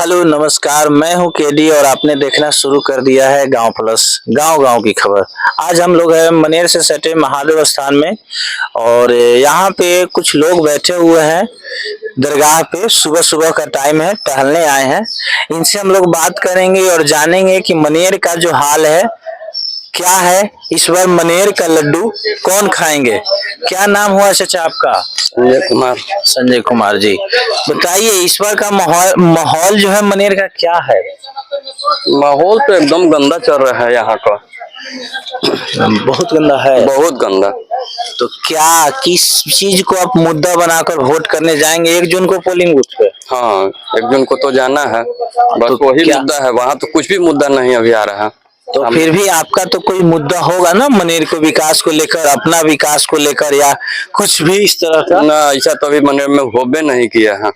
Hello नमस्कार, मैं हूं केडी और आपने देखना शुरू कर दिया है गांव प्लस, गांव गांव की खबर। आज हम लोग हैं मनेर से सटे महादेव स्थान में और यहाँ पे कुछ लोग बैठे हुए हैं दरगाह पे। सुबह सुबह का टाइम है, टहलने आए हैं। इनसे हम लोग बात करेंगे और जानेंगे कि मनेर का जो हाल है क्या है। इस बार मनेर का लड्डू कौन खाएंगे। क्या नाम हुआ चाचा आपका? संजय कुमार। संजय कुमार जी, बताइए इस बार का माहौल जो है मनेर का क्या है? माहौल तो एकदम गंदा चल रहा है यहाँ का। बहुत गंदा है, बहुत गंदा। तो क्या किस चीज को आप मुद्दा बनाकर वोट करने जाएंगे 1 जून को पोलिंग बूथ पे? हाँ, 1 जून को तो जाना है, बस तो वही मुद्दा है। वहाँ तो कुछ भी मुद्दा नहीं अभी आ रहा है। तो फिर भी आपका तो कोई मुद्दा होगा ना मनेर के विकास को लेकर, अपना विकास को लेकर, या कुछ भी इस तरह का? ना, ऐसा तो अभी मनेर में होबे नहीं किया है।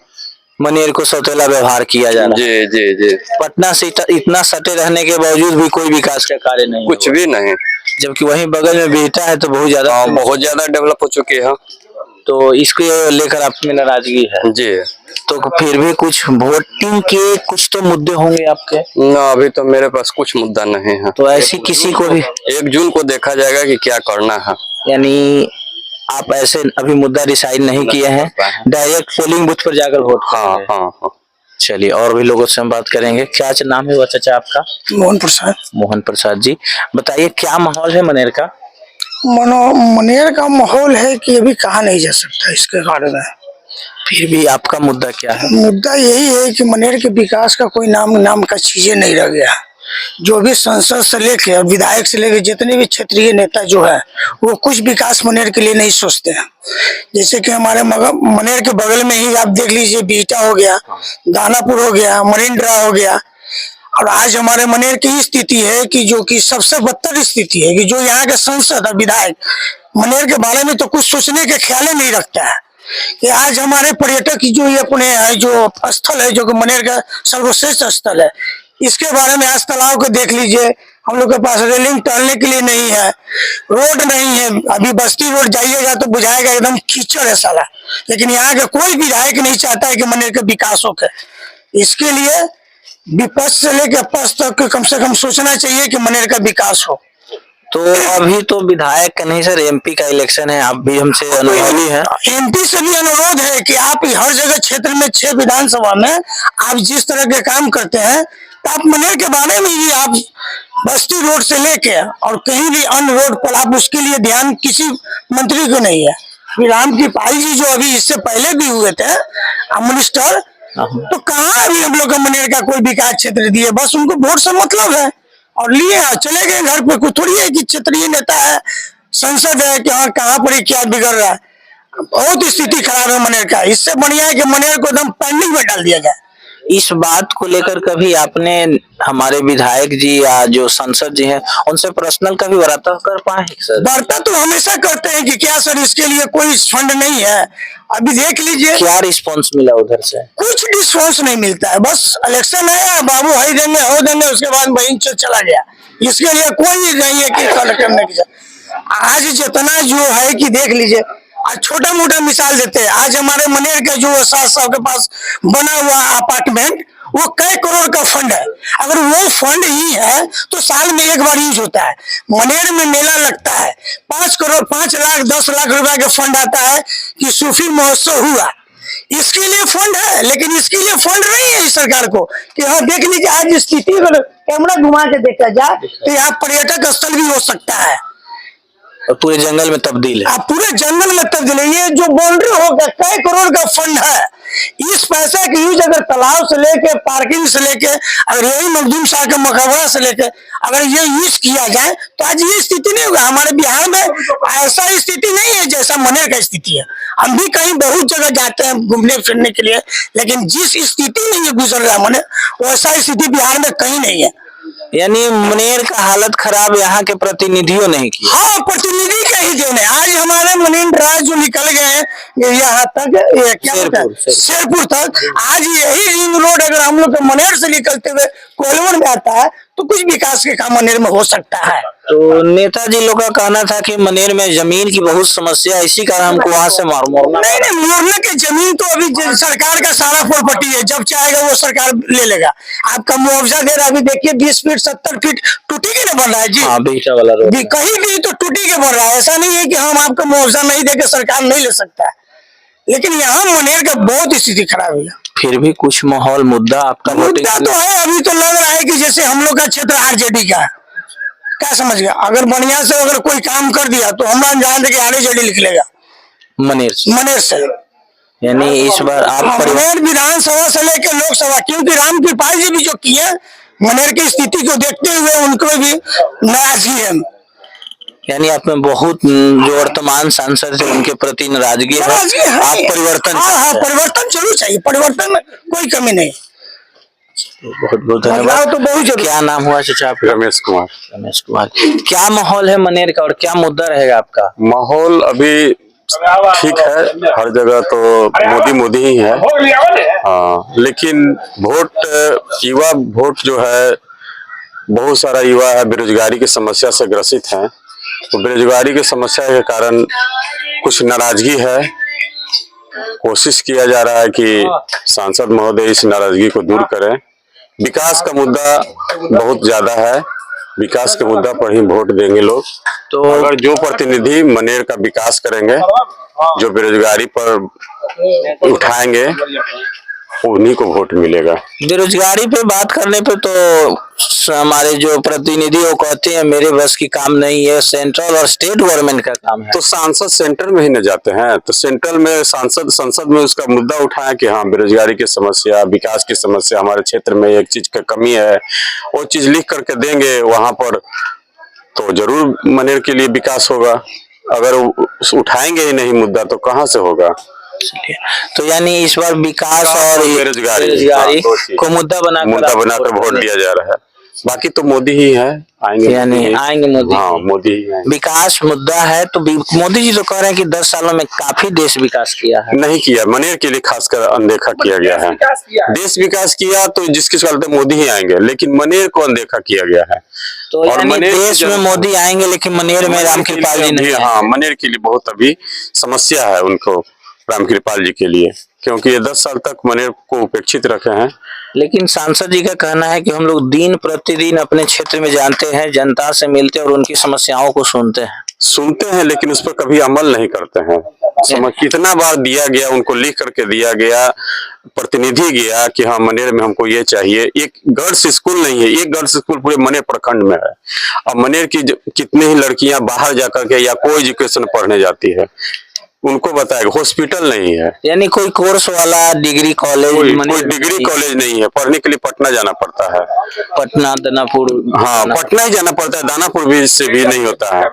मनेर को सौतेला व्यवहार किया जा रहा है। जी जी जी। पटना से इतना सटे रहने के बावजूद भी कोई विकास का कार्य नहीं, कुछ भी नहीं। जबकि वहीं बगल में बिहटा है तो बहुत ज्यादा डेवलप हो चुकी है। तो इसको लेकर आप में नाराजगी है जी। तो फिर भी कुछ वोटिंग के कुछ तो मुद्दे होंगे आपके ना, अभी तो मेरे पास कुछ मुद्दा नहीं है। तो ऐसी किसी को भी 1 जून को देखा जाएगा कि क्या करना है। यानी आप ऐसे अभी मुद्दा डिसाइड नहीं किए हैं, डायरेक्ट पोलिंग बूथ पर जाकर वोट? हाँ हाँ हाँ। चलिए और भी लोगों से हम बात करेंगे। क्या नाम है वो चाचा आपका? मोहन प्रसाद। मोहन प्रसाद जी, बताइए क्या माहौल है मनेर का? मनेर का माहौल है कि अभी कहा नहीं जा सकता इसके कारण है। फिर भी आपका मुद्दा क्या है? मुद्दा यही है कि मनेर के विकास का कोई नाम का चीजें नहीं रह गया। जो भी संसद से लेके और विधायक से लेके जितने भी क्षेत्रीय नेता जो है वो कुछ विकास मनेर के लिए नहीं सोचते हैं। जैसे कि हमारे मनेर के बगल में ही आप देख लीजिए, बिहटा हो गया, दानापुर हो गया, मरीन ड्राइव हो गया। और आज हमारे मनेर की स्थिति है कि जो कि सबसे बदतर स्थिति है कि जो यहाँ के सांसद और विधायक मनेर के बारे में तो कुछ सोचने के ख्याल नहीं रखता है। कि आज हमारे पर्यटक की जो ये अपने जो स्थल है, जो कि मनेर का सर्वश्रेष्ठ स्थल है, इसके बारे में आज तालाब को देख लीजिए। हम लोग के पास रेलिंग टहलने के लिए नहीं है, रोड नहीं है। अभी बस्ती रोड जाइएगा तो बुझाएगा एकदम कीचड़ है साला। लेकिन यहाँ का कोई विधायक नहीं चाहता है कि मनेर का विकास हो। इसके लिए विपक्ष से लेकर पक्ष तक कम से कम सोचना चाहिए कि मनेर का विकास हो। तो अभी तो विधायक का नहीं सर, एमपी का इलेक्शन है, आप भी हमसे अनुभवी हैं। एमपी से भी अनुरोध है कि आप हर जगह क्षेत्र में 6 विधानसभा में आप जिस तरह के काम करते हैं, तो आप मनेर के बारे में भी आप बस्ती रोड से लेके और कहीं भी अन्य रोड पर आप उसके लिए ध्यान किसी मंत्री को नहीं है। राम की पाई जी जो अभी इससे पहले भी हुए थे मिनिस्टर, तो कहाँ अभी हम लोग का मनेर का कोई विकास क्षेत्र दिए? बस उनको वोट से मतलब है और लिए चले गए घर पे। कोई थोड़ी है कि क्षेत्रीय नेता है, संसद है कि हाँ कहाँ पर क्या बिगड़ रहा है। बहुत स्थिति खराब है मनेर का। इससे बढ़िया है कि मनेर को एकदम पेंडिंग में डाल दिया जाए। इस बात को लेकर कभी आपने हमारे विधायक जी या जो सांसद जी हैं उनसे पर्सनल कभी वार्ता कर पाए सर? वार्ता तो हमेशा करते हैं कि क्या सर इसके लिए कोई फंड नहीं है। अभी देख लीजिए क्या रिस्पांस मिला उधर से? कुछ रिस्पांस नहीं मिलता है। बस इलेक्शन आया, बाबू हाई देंगे हो देंगे, उसके बाद वहीं चला गया। इसके लिए कोई नहीं है कि कल करने की। आज जितना जो है कि देख लीजिए, आज छोटा मोटा मिसाल देते हैं। आज हमारे मनेर का जो साहब के पास बना हुआ अपार्टमेंट, वो कई करोड़ का फंड है। अगर वो फंड ही है तो साल में 1 बार यूज होता है। मनेर में मेला लगता है, 5 करोड़ 5 लाख 10 लाख रुपए का फंड आता है कि सूफी महोत्सव हुआ, इसके लिए फंड है। लेकिन इसके लिए फंड नहीं है इस सरकार को कि हाँ देख लीजिए आज स्थिति अगर कैमरा घुमा के देखा जाए तो यहाँ पर्यटक स्थल भी हो सकता है और पूरे जंगल में तब्दील है। पूरे जंगल में तब्दील है। ये जो बाउंड्री होगा कई करोड़ का फंड है। इस पैसे की यूज अगर तालाब से लेके, पार्किंग से लेके, अगर यही मखदूम शाह के मकबरा से लेके अगर ये यूज किया जाए तो आज ये स्थिति नहीं होगा। हमारे बिहार में ऐसा स्थिति नहीं है जैसा मनेर का स्थिति है। हम भी कहीं बहुत जगह जाते हैं घूमने फिरने के लिए, लेकिन जिस स्थिति में ये गुजर रहा है मनेर, वैसा स्थिति बिहार में कहीं नहीं है। यानी मनेर का हालत खराब यहाँ के प्रतिनिधियों नहीं की। हाँ, प्रतिनिधि का ही देन है। आज हमारे मरीन ड्राइव जो निकल गए यहाँ तक, शेरपुर तक, आज यही रिंग रोड अगर हम लोग मनेर से निकलते हुए कोलवर में आता है तो कुछ विकास के काम मनेर में हो सकता है। तो नेताजी लोग का कहना था कि मनेर में जमीन की बहुत समस्या है, इसी कारण हमको वहां से मोड़ना नहीं नहीं, मोड़ने के जमीन तो अभी सरकार का सारा प्रॉपर्टी है, जब चाहेगा वो सरकार ले लेगा। आपका मुआवजा दे रहा है, अभी देखिए 20 फीट 70 फीट टूटी के ना बन रहा है जी। हाँ, बीटा वाला रोड कहीं भी तो टूटी के बन रहा है, ऐसा नहीं है कि हम आपका मुआवजा नहीं देके सरकार नहीं ले सकता है, लेकिन यहाँ मनेर का बहुत स्थिति खराब है। फिर भी कुछ माहौल मुद्दा आपका मुद्दा तो है, अभी तो लग रहा है कि जैसे हम लोग का क्षेत्र आरजेडी का है, क्या समझ गया, अगर बढ़िया से अगर कोई काम कर दिया तो हम जान दे आरजेडी लिख लेगा मनेर से। यानी इस बार आप मनेर विधानसभा से लेकर लोकसभा, क्योंकि राम कृपाल जी भी जो किए मनेर की स्थिति को देखते हुए उनको भी नाराजगी है। यानी आप में बहुत जो वर्तमान सांसद है उनके प्रति नाराजगी है, आप परिवर्तन हाँ, परिवर्तन जरूर चाहिए, परिवर्तन में कोई कमी नहीं। बहुत बहुत धन्यवाद। तो बहुत जरूरी। क्या नाम हुआ चाचा आपका? रमेश कुमार। रमेश कुमार। क्या माहौल है मनेर का और क्या मुद्दा रहेगा आपका? माहौल अभी ठीक है, हर जगह तो मोदी ही है। हाँ, लेकिन युवा वोट जो है, बहुत सारा युवा है बेरोजगारी की समस्या से ग्रसित है, तो बेरोजगारी की समस्या के कारण कुछ नाराजगी है। कोशिश किया जा रहा है कि सांसद महोदय इस नाराजगी को दूर करें। विकास का मुद्दा बहुत ज्यादा है, विकास के मुद्दा पर ही वोट देंगे लोग। तो अगर जो प्रतिनिधि मनेर का विकास करेंगे, जो बेरोजगारी पर उठाएंगे, उन्हीं को वोट मिलेगा। बेरोजगारी पे बात करने पे तो हमारे जो प्रतिनिधि वो कहते हैं मेरे बस की काम नहीं है, सेंट्रल और स्टेट गवर्नमेंट का काम है। तो सांसद सेंटर में ही न जाते हैं, तो सेंट्रल में संसद में उसका मुद्दा उठाया कि हाँ बेरोजगारी की समस्या, विकास की समस्या, हमारे क्षेत्र में एक चीज की कमी है, वो चीज लिख करके देंगे वहां पर, तो जरूर मनेर के लिए विकास होगा। अगर उठाएंगे ही नहीं मुद्दा तो कहाँ से होगा। तो यानी इस बार विकास और बेरोजगारी को मुद्दा बनाकर वोट दिया जा रहा है। बाकी तो मोदी ही है, आएंगे यानी आएंगे मोदी। हाँ, मोदी ही है। विकास मुद्दा है तो मोदी जी तो कह रहे हैं कि 10 सालों में काफी देश विकास किया है। नहीं किया, मनेर के लिए खासकर अनदेखा किया गया है। देश विकास किया तो जिसके चलते मोदी ही आएंगे, लेकिन मनेर को अनदेखा किया गया है। तो और मनेर देश में मोदी आएंगे लेकिन मनेर में राम कृपाल जी नहीं। हाँ, मनेर के लिए बहुत अभी समस्या है उनको, राम कृपाल जी के लिए, क्योंकि ये 10 साल तक मनेर को उपेक्षित रखे हैं। लेकिन सांसद जी का कहना है कि हम लोग दिन प्रतिदिन अपने क्षेत्र में जानते हैं, जनता से मिलते हैं और उनकी समस्याओं को सुनते हैं, लेकिन उस पर कभी अमल नहीं करते हैं। कितना बार दिया गया, उनको लिख करके दिया गया, प्रतिनिधि गया कि हाँ मनेर में हमको ये चाहिए। एक गर्ल्स स्कूल नहीं है, एक गर्ल्स स्कूल पूरे मनेर प्रखंड में है। अब मनेर की कितनी ही लड़कियां बाहर जाकर के या कोई एजुकेशन पढ़ने जाती है, उनको बताएगा, हॉस्पिटल नहीं है। यानी कोई कोर्स वाला डिग्री कॉलेज, कोई डिग्री कॉलेज नहीं है। पढ़ने के लिए पटना जाना पड़ता है, पटना दानापुर। हाँ, पटना ही जाना पड़ता है, दानापुर भी से भी नहीं होता है।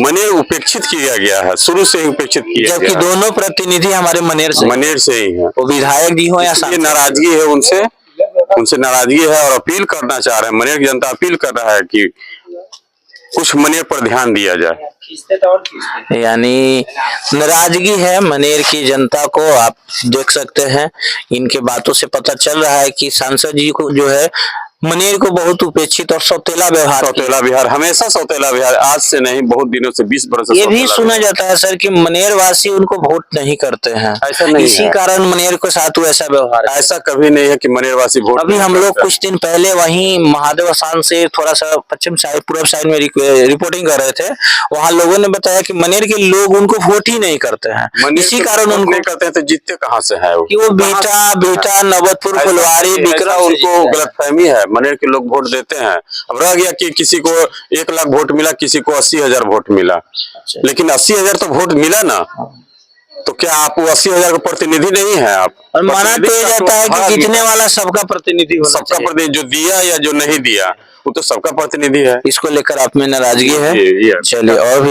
मनेर उपेक्षित किया गया है, शुरू से ही उपेक्षित किया गया है। जबकि दोनों प्रतिनिधि हमारे मनेर से ही है, वो विधायक जी हो या सांसद। नाराजगी है उनसे नाराजगी है और अपील करना चाह रहे हैं। मनेर की जनता अपील कर रहा है कि कुछ मनेर पर ध्यान दिया जाए। यानी नाराजगी है मनेर की जनता को, आप देख सकते हैं इनके बातों से पता चल रहा है कि सांसद जी को जो है मनेर को बहुत उपेक्षित और सौतेला व्यवहार, हमेशा सौतेला व्यवहार, आज से नहीं बहुत दिनों से, 20 वर्ष से ये भी सुना जाता है सर कि मनेर वासी उनको वोट नहीं करते हैं। ऐसा नहीं इसी कारण मनेर के साथ वैसा व्यवहार है। ऐसा कभी नहीं है कि मनेर वासी वोट। अभी हम लोग कुछ दिन पहले वहीं महादेव स्थान से थोड़ा सा पश्चिम साइड पूर्व साइड में रिपोर्टिंग कर रहे थे, वहाँ लोगों ने बताया कि मनेर के लोग उनको वोट ही नहीं करते हैं। इसी कारण उनको नहीं करते हैं तो जीतते कहाँ से है कि वो बेटा नवतपुर फुलवारी बिकरा, उनको गलतफहमी है। मनेर के लोग वोट देते हैं। अब रह गया कि किसी को 1 लाख वोट मिला, किसी को 80,000 वोट मिला, लेकिन 80,000 तो वोट मिला ना, तो क्या आप 80,000 का प्रतिनिधि नहीं है आप? और माना तो जाता है कि जीतने वाला सबका प्रतिनिधि होना चाहिए। सबका प्रतिनिधि, जो दिया या जो नहीं दिया वो तो सबका प्रतिनिधि है। इसको लेकर आप में नाराजगी है। चलिए और भी